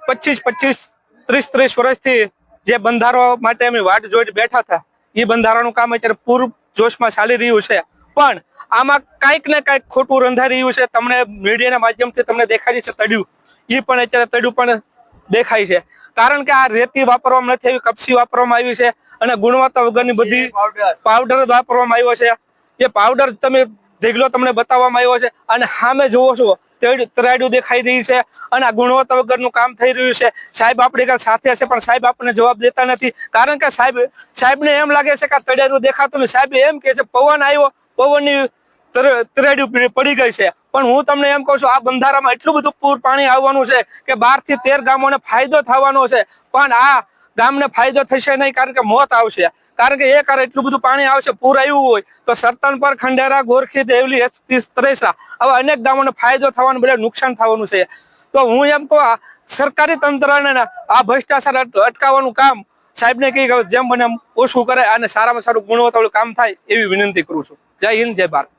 25 30 વર્ષથી જે બંધારો માટે અમે વાટ જોઈને બેઠા હતા એ બંધારણનું કામ અત્યારે પૂર જોશમાં ચાલી રહ્યું છે, પણ આમાં કાંઈક ને કાંઈક ખોટું રંધાઈ રહ્યું છે. તમને મીડિયાના માધ્યમથી તમને દેખાય છે તડ્યું, એ પણ અત્યારે તડ્યું પણ દેખાય છે, કારણ કે આ રેતી વાપરવામાં નથી આવી, કપસી વાપરવામાં આવી છે અને ગુણવત્તા વગરની બધી પાવડર વાપરવામાં આવ્યો છે. એ પાવડર તમે ઢેગલો તમને બતાવવામાં આવ્યો છે અને સામે જોવો છો તરાડ્યું દેખાઈ રહી છે અને આ ગુણવત્તા વગરનું કામ થઈ રહ્યું છે. સાહેબ આપણી સાથે છે પણ સાહેબ આપણને જવાબ દેતા નથી, કારણ કે સાહેબને એમ લાગે છે કે તળિયારું દેખાતું નથી. સાહેબ એમ કે છે પવન આવ્યો, પવનની તરાડ્યું પડી ગઈ છે, પણ હું તમને એમ કહું છું આ બંધારામાં એટલું બધું પૂર પાણી આવવાનું છે કે 12 થી 13 ગામોને ફાયદો થવાનો છે, પણ આ ગામને ફાયદો થશે નહીં, કારણ કે મોત આવશે. કારણ કે એટલું બધું પાણી આવશે, પૂર આવ્યું હોય તો સરતનપર, ખંડેરા, ગોરખી, દેવલી, તરેસરા આવા અનેક ગામોને ફાયદો થવાનું, બધા નુકસાન થવાનું છે. તો હું એમ કહું સરકારી તંત્રને આ ભ્રષ્ટાચાર અટકાવવાનું કામ સાહેબને કહી જેમ બને એમ ઓછું કરે અને સારામાં સારું ગુણવત્તાવાળું કામ થાય એવી વિનંતી કરું છું. જય હિન્દ, જય ભારત.